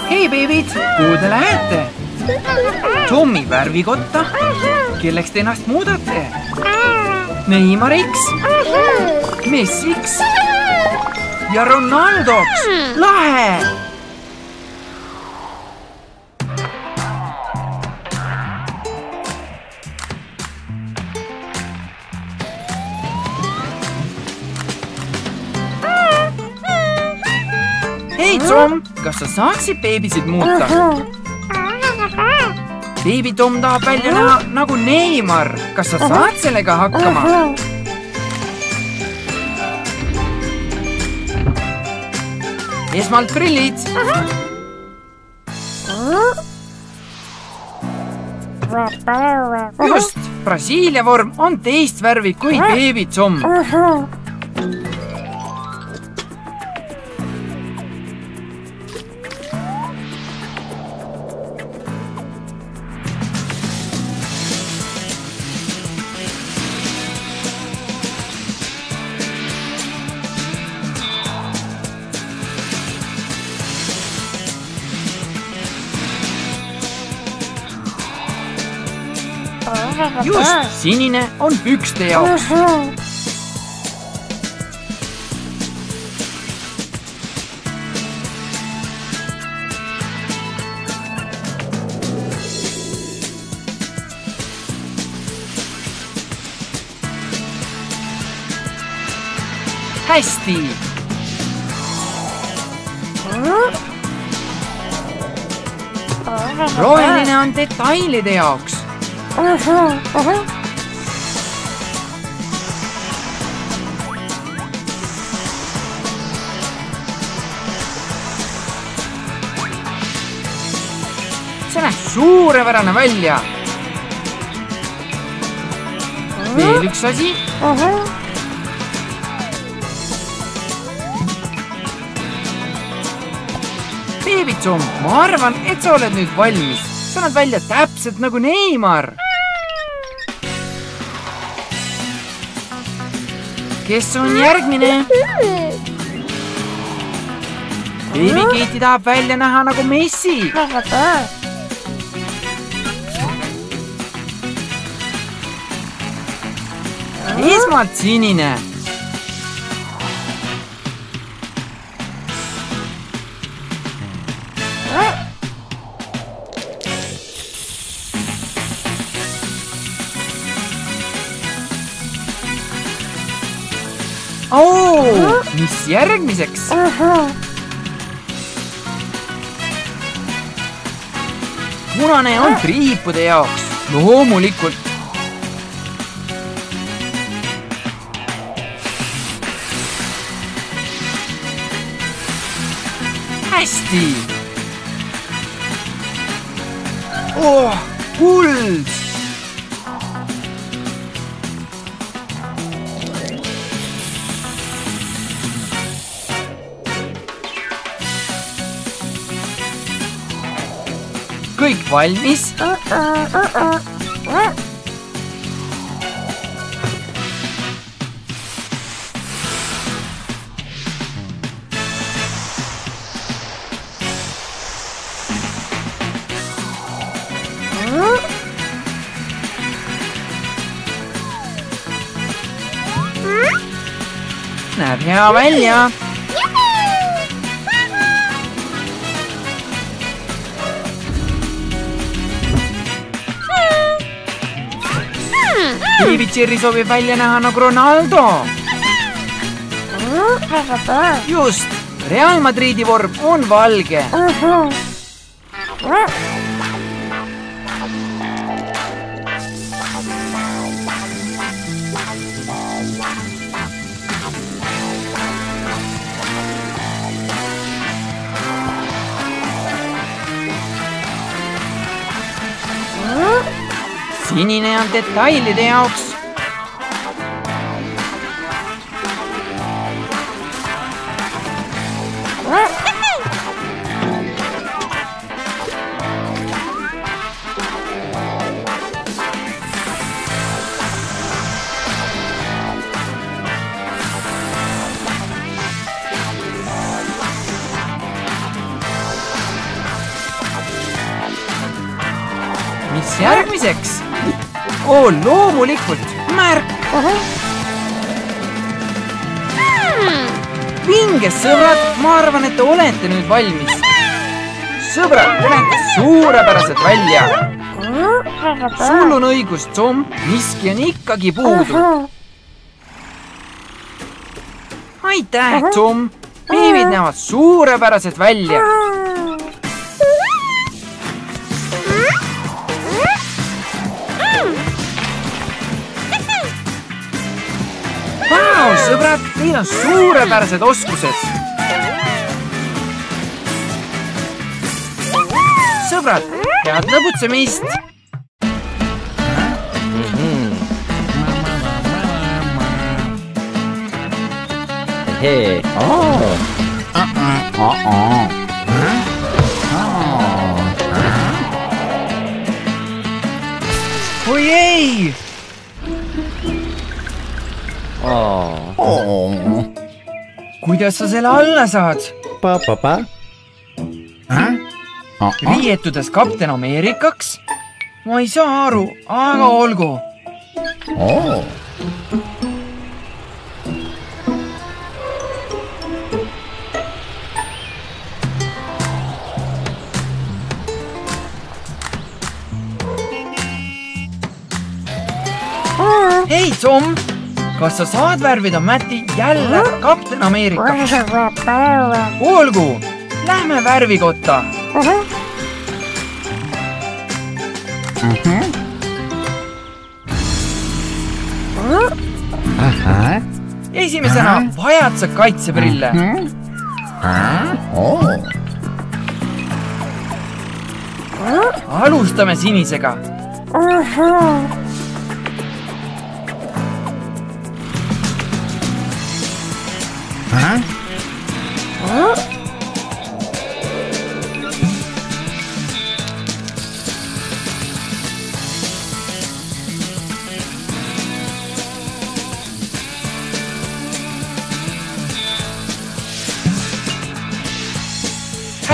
hei beebid, kuhu te lähete? Tommi värvikotta? Kelleks te ennast muudate? Neimariks? Messiks? Ja Ronaldoks? Lahe! Hei Tom, kas sa saaksid beebisid muuta? Beebi Tom tahab välja näha nagu Neimar. Kas sa saad sellega hakkama? Esmalt prillid. Just, Brasiilia vorm on teist värvi kui beebi Tom. Just, sinine on pükste jaoks. Hästi. Roheline on detailide jaoks. See näeb suurepärane välja. Veel üks asi. Beebi Tom, ma arvan, et sa oled nüüd valmis. Sa näed välja täpselt nagu Neimar. Kes on järgmine? Beebi Keiti tahab välja näha nagu Messi. Esmalt sinine. Mis järgmiseks? Punane on triipude jaoks. Loomulikult. Hästi. Kuld. Kõik valmis? Näeb hea välja. Beebi Cherry soovib välja näha nagu Ronaldo. Just, Real Madridi vorm on valge. Sinine on detailide jaoks. mis järgmiseks? Oo, loomulikult, märk. Vinge sõbrad, ma arvan, et te olete nüüd valmis. Sõbrad, te näete suurepärased välja. Sul on õigus, Tom, miski on ikkagi puudu. Aitäh, Tom. Beebid näevad suurepärased välja. Vau, sõbrad, teil on suurepärased oskused. Sõbrad, head lõbutsemist. Hey, oh. Oi ei! Kuidas sa selle alla saad? Riietudes kapten Ameerikaks? Ma ei saa aru, aga olgu. Hei, Tom! Kas sa saad värvida Matti jälle kapten Ameerikaks? Olgu! Lähme värvikotta! Esimesena vajad sa kaitseprille. Alustame sinisega.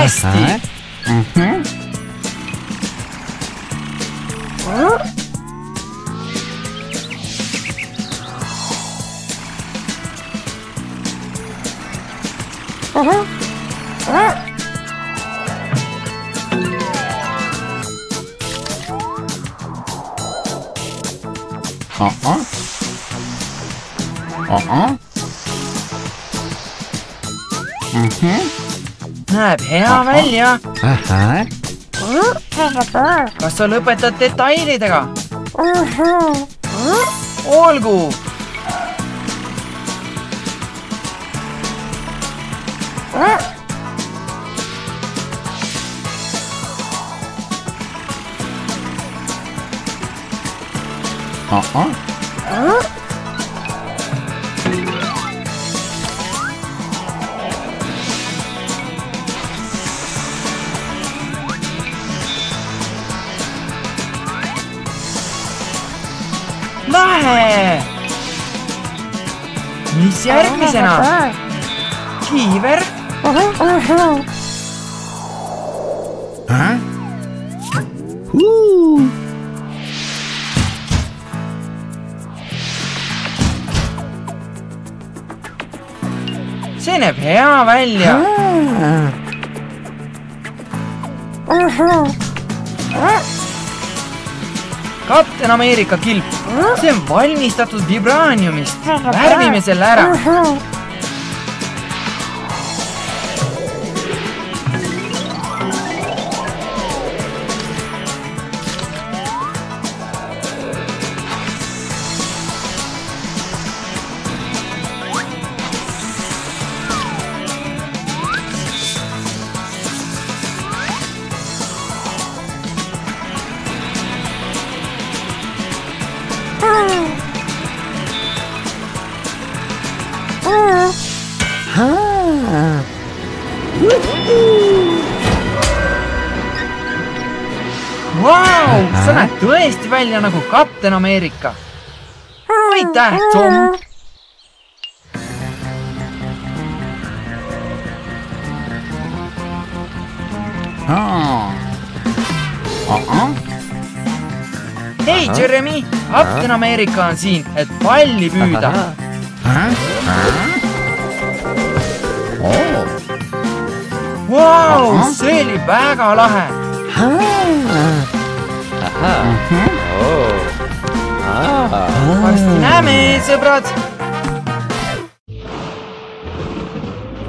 Hästi. Näeb hea välja. Kas sa lõpetad detailidega? Olgu. Lahe! Mis järgmisena? Kiiver? See näeb hea välja. Kapten Ameerika kilp. See on valmistatud vibraaniumist. Värvime selle ära. Vau, sa näed tõesti välja nagu kapten Ameerika. Aitäh, Tom! hei, Jeremy, Kapten Ameerika on siin, et palli püüda. Vau, see oli väga lahe. Varsti näeme, sõbrad.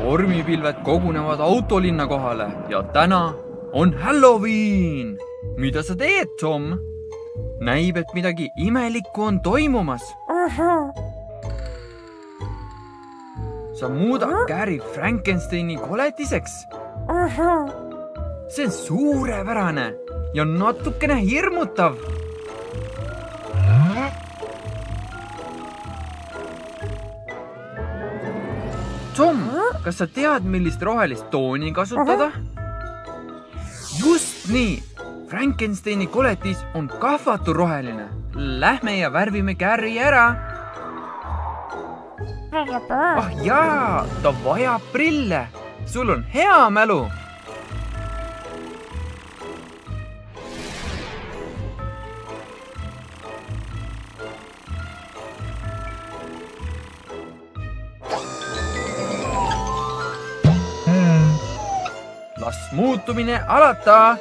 Vormipilved kogunevad autolinna kohale ja täna on Halloween. Mida sa teed, Tom? Näib, et midagi imelikku on toimumas. Sa muudad Gary Frankensteini koletiseks. See on suurepärane ja natukene hirmutav. Tom, kas sa tead, millist rohelist tooni kasutada? Just nii! Frankensteini koletis on kahvaturoheline. Lähme ja värvime Gary ära. Ah jaa, ta vajab prille. Sul on hea mälu. Las muutumine alata.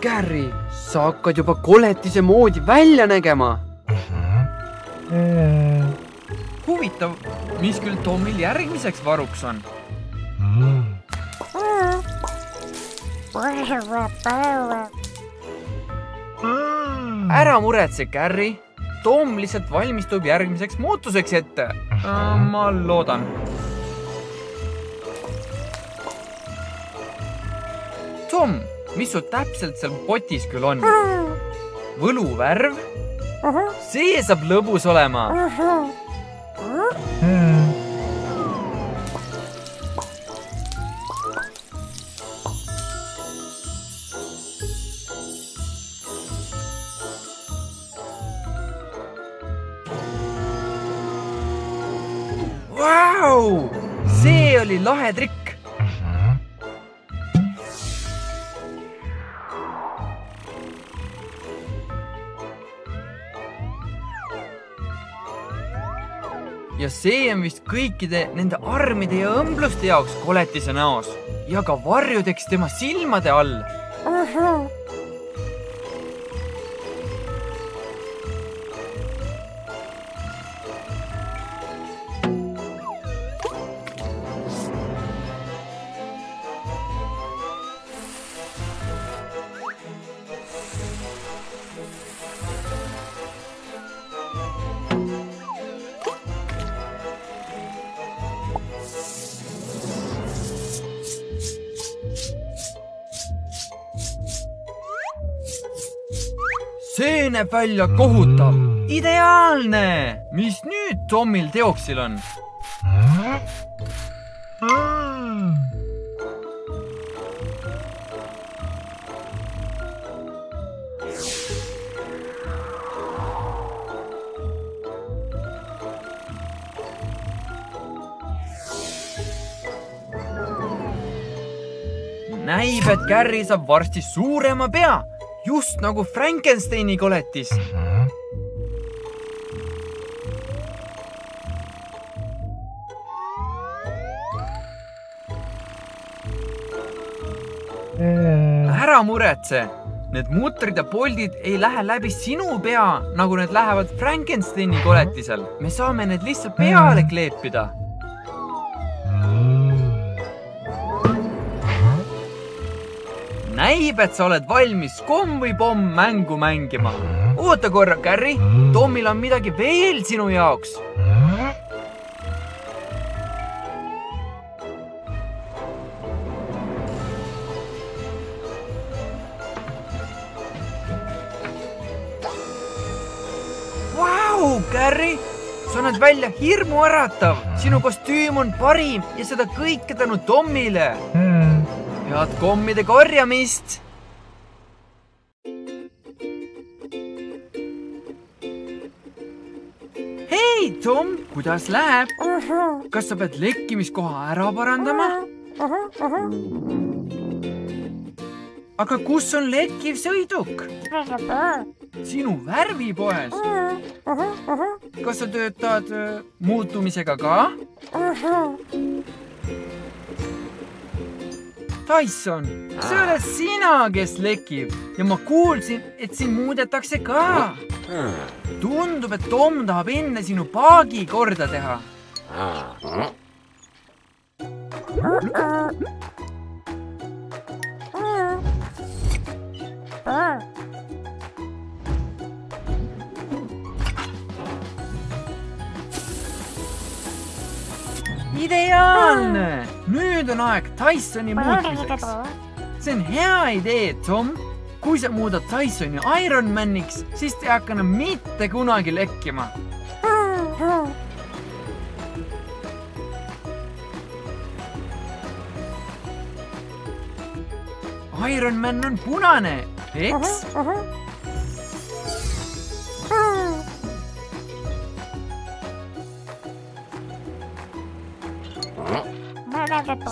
Gary, sa hakkad juba koletise moodi välja nägema. Huvitav, mis küll Tomil järgmiseks varuks on? Ära muretse, Gary. Tom lihtsalt valmistub järgmiseks muutuseks ette. Ma loodan. Tom, mis sul täpselt seal potis küll on? Võluvärv? See saab lõbus olema. Vau! See oli lahe trikk. Ja see on vist kõikide nende armide ja õmbluste jaoks koletise näos ja ka varjudeks tema silmade all. See näeb välja kohutav. Ideaalne! Mis nüüd Tomil teoksil on? Näib, et Gary saab varsti suurema pea. Just nagu Frankensteini koletis. Ära muretse. Need mutrid ja poldid ei lähe läbi sinu pea, nagu need lähevad Frankensteini koletisel. Me saame need lihtsalt peale kleepida. Näib, et sa oled valmis komm või pomm mängu mängima. Oota korra, Gary. Tomil on midagi veel sinu jaoks. Vau, Gary! Sa näed välja hirmuäratav. Sinu kostüüm on parim ja seda kõike tänu Tomile. Head kommide korjamist! hei, Tom, kuidas läheb? Kas sa pead lekkimiskoha ära parandama? Aga kus on lekkiv sõiduk? Sinu värvipoes. Kas sa töötad muutumisega ka? Tyson, see oled sina, kes lekib ja ma kuulsin, et siin muudetakse ka. Tundub, et Tom tahab enne sinu paagi korda teha. Ideaalne! Nüüd on aeg Tysoni muutmiseks. See on hea idee, Tom. Kui sa muudad Tysoni Iron Maniks, siis ta ei hakka enam mitte kunagi lekkima. Iron Man on punane, eks?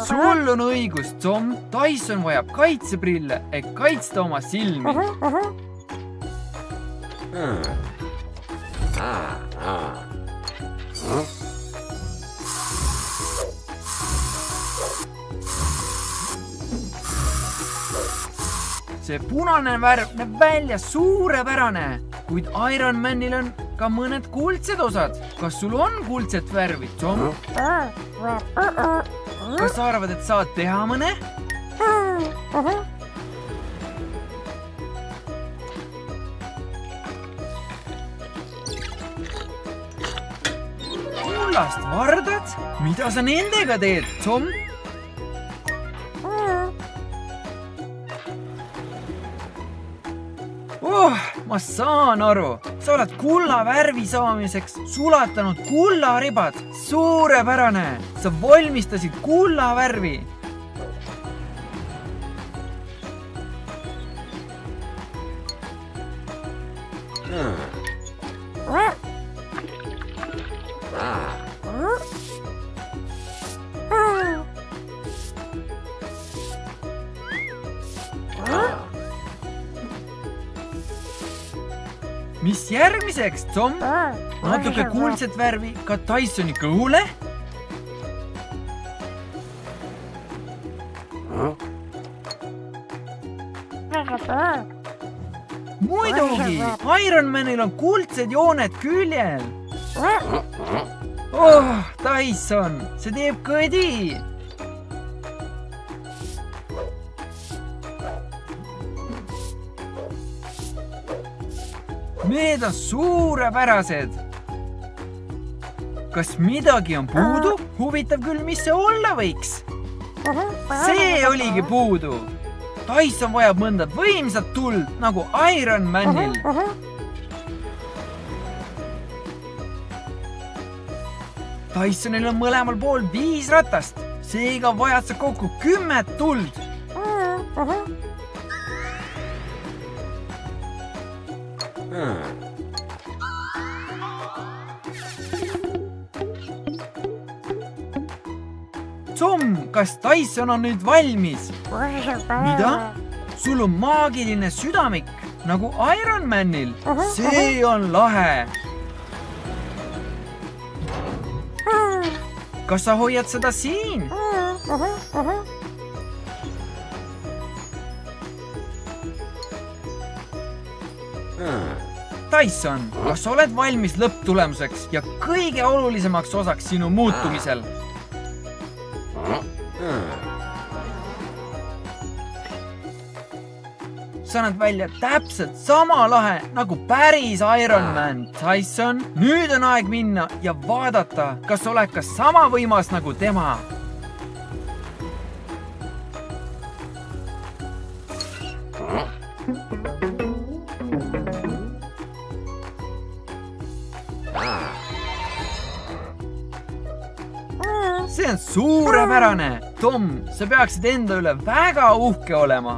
Sul on õigus, Tom. Tyson vajab kaitseprille, et kaitsta oma silmi. See punane värv näeb välja suurepärane, kuid Iron Manil on ka mõned kuldsed osad. Kas sul on kuldset värvi, Tom? Kas sa arvad, et saad teha mõne? Kullast vardad? Mida sa nendega teed, Tom? Ma saan aru. Sa oled kulla värvi saamiseks sulatanud kullaribad. Suurepärane. Sa valmistasid kulla värvi. Mis järgmiseks, Tom? Natuke kuldset värvi ka Tysoni kõhule? Muidugi! Iron Manil on kuldsed jooned küljel. Oh, Tyson, see teeb kõdi! Need on suurepärased. Kas midagi on puudu? Huvitav küll, mis see olla võiks? See oligi puudu. Tyson vajab mõnda võimsat tuld, nagu Iron Manil. Tysonil on mõlemal pool 5 ratast. Seega vajad sa kokku 10 tuld. Tom, kas Tyson on nüüd valmis? Mida? Sul on maagiline südamik, nagu Iron Manil. See on lahe. Kas sa hoiad seda siin? Tyson, kas sa oled valmis lõpptulemuseks ja kõige olulisemaks osaks sinu muutumisel? Sa näed välja täpselt sama lahe nagu päris Iron Man, Tyson. Nüüd on aeg minna ja vaadata, kas sa oled ka sama võimas nagu tema. See on suurepärane. Tom, sa peaksid enda üle väga uhke olema.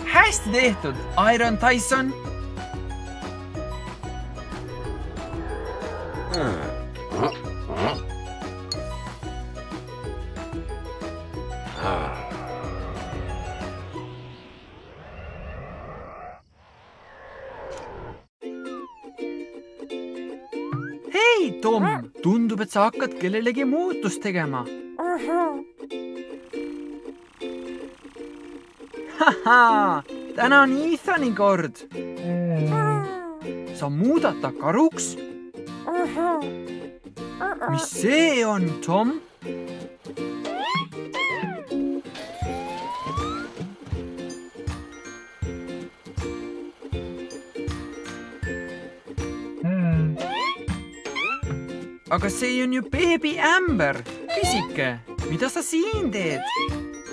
Hästi tehtud, Iron Tyson. Hei, Tom! Tundub, et sa hakkad kellelegi muutust tegema. Haha! Täna on Ethani kord. Sa muudad ta karuks? Mis see on, Tom? Aga see on ju beebi Amber. Pisike, mida sa siin teed?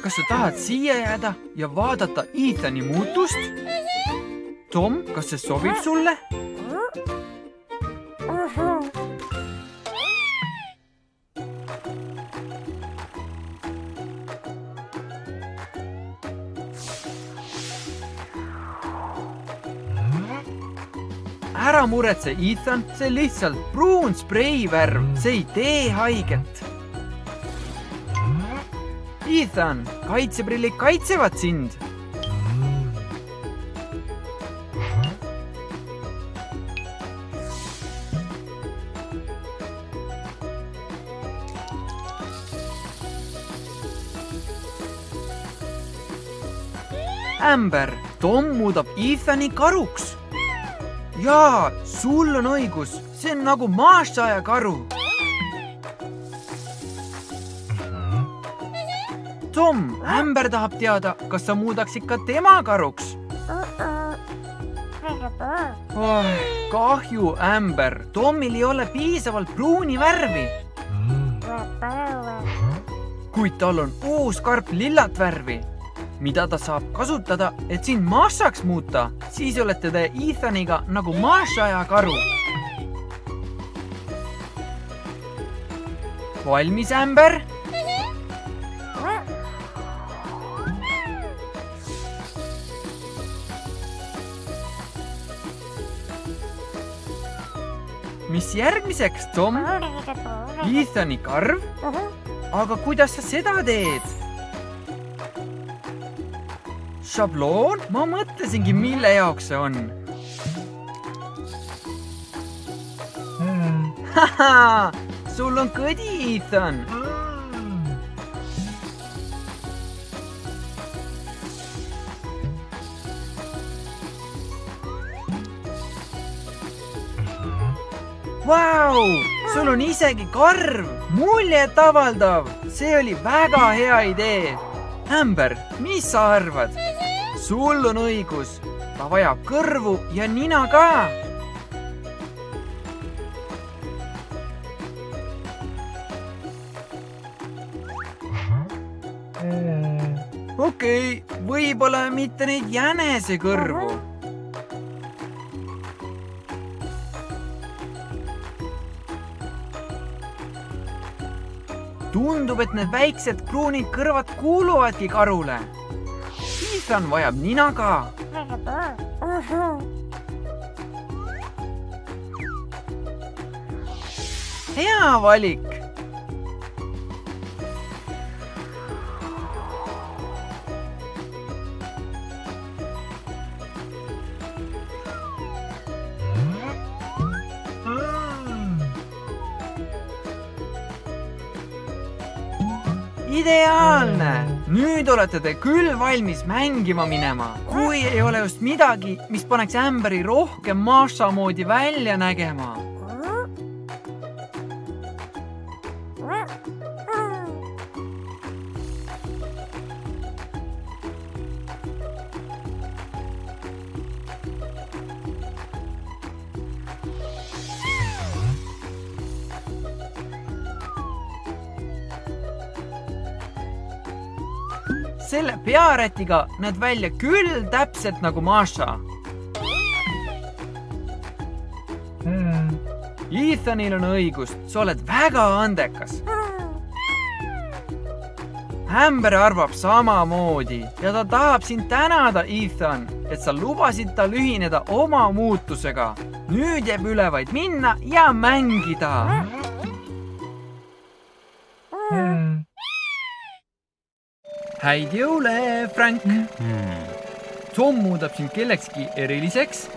Kas sa tahad siia jääda ja vaadata Ethani muutust? Tom, kas see sobib sulle? Ära muretse, Ethan, see lihtsalt pruun spreivärv, see ei tee haiget. Ethan, kaitseprillid kaitsevad sind. Amber, Tom muudab Ethani karuks. Jaa, sul on õigus, see on nagu Masha karu. Tom, Amber tahab teada, kas sa muudaksid ka tema karuks? Kahju, Amber, Tomil ei ole piisavalt pruuni värvi. Kuid tal on uus karp lillat värvi, mida ta saab kasutada, et sind Mashaks muuta. Siis olete te Ethaniga nagu Masha ja karu. Valmis, Amber? Mis järgmiseks, Tom? Ethani karv? Aga kuidas sa seda teed? Šabloon? Ma mõtlesingi, mille jaoks see on. Haha, sul on kõdi, Ethan. Vau, sul on isegi karv, muljet avaldav. See oli väga hea idee. Amber, mis sa arvad? Sul on õigus, ta vajab kõrvu ja nina ka. Okei, võib-olla mitte neid jänesekõrvu. Tundub, et need väiksed pruunid kõrvad kuuluvadki karule. Ethan vajab nina ka. Hea valik. Ideaalne! Nüüd olete te küll valmis mängima minema. Kui ei ole just midagi, mis paneks Amberi rohkem Masha moodi välja nägema. Selle pearätiga näed välja küll täpselt nagu Masha. Ethanil on õigus, sa oled väga andekas. Amber arvab samamoodi ja ta tahab sind tänada, Ethan, et sa lubasid tal ühineda oma muutusega. nüüd jääb üle vaid minna ja mängida. Häid jõule, Frank! Tom muudab sind kellekski eriliseks.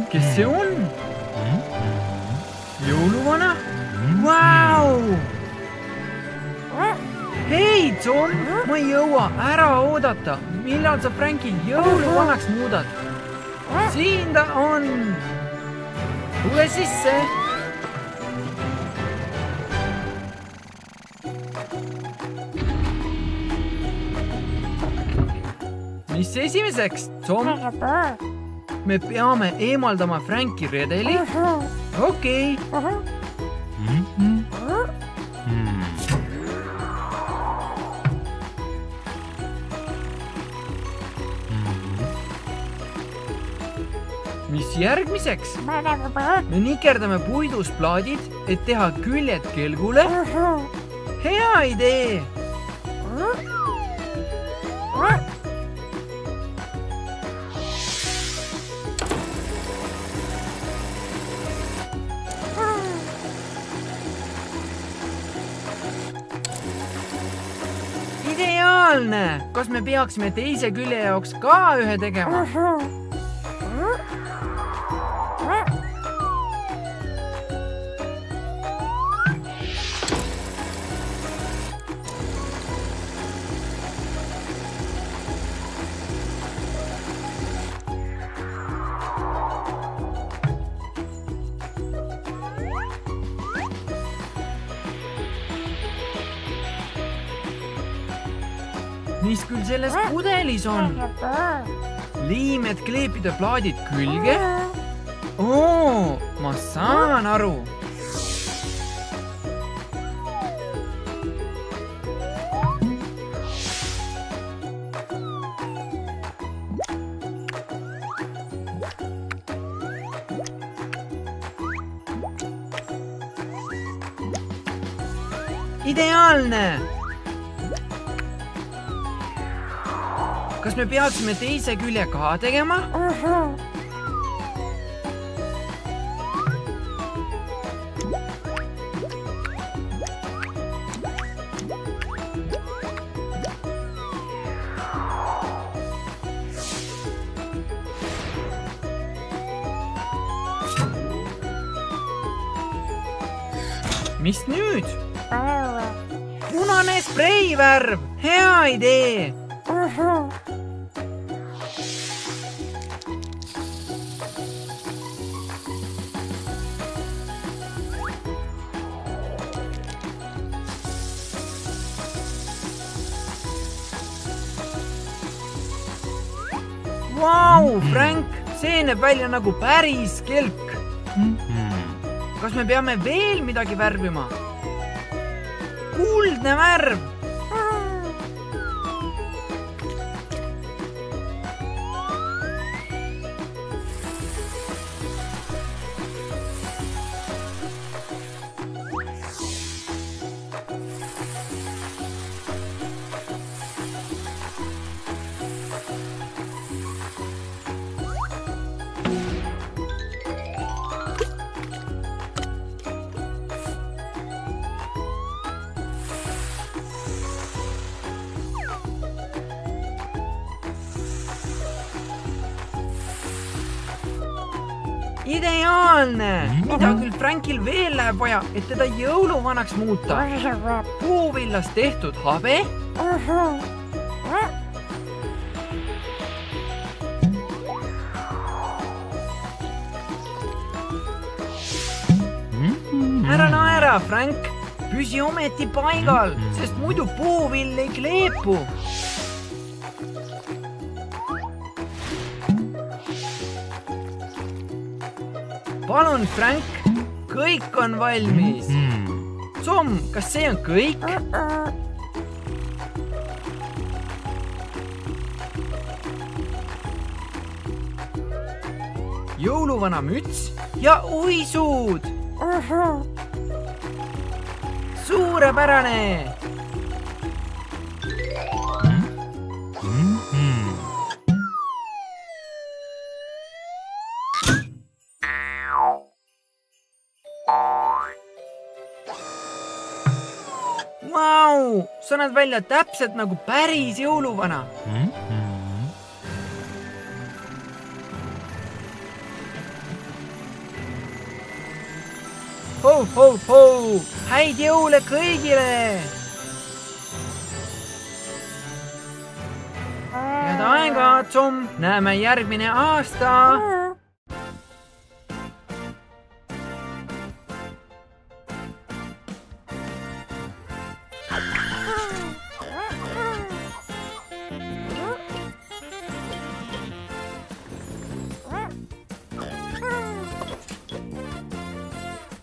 Kes see on? Jõuluvana? Vau! Hei, Tom! Ma ei jõua ära oodata. Millal sa Franki jõuluvanaks muudad? Siin ta on! Tule sisse! Mis esimeseks, Tom? Me peame eemaldama Franki redeli. Okei. Mis järgmiseks? Me nikerdame puidust plaadid, et teha küljed kelgule. Hea idee! Ideaalne! Kas me peaksime teise külje jaoks ka ühe tegema? Mis küll selles pudelis on? Liim, et kleepida plaadid külge? Oo, ma saan aru. Ideaalne! Kas me peaksime teise külje ka tegema? Mis nüüd? Punane spreivärv! Hea idee! Vau, Frank! See näeb välja nagu päris kelk. Kas me peame veel midagi värvima? Kuldne värv! Ideaalne! Mida küll Frankil veel läheb vaja, et teda jõuluvanaks muuta? Puuvillast tehtud habe? Ära naera, Frank! Püsi ometi paigal, sest muidu puuvill ei kleepu. Palun, Frank, kõik on valmis. Tom, kas see on kõik? Jõuluvana müts ja uisuud. Suurepärane! Vau, sa näed välja täpselt nagu päris jõuluvana. Ho, ho, ho, häid jõule kõigile! Head aega, Tom, näeme järgmine aasta!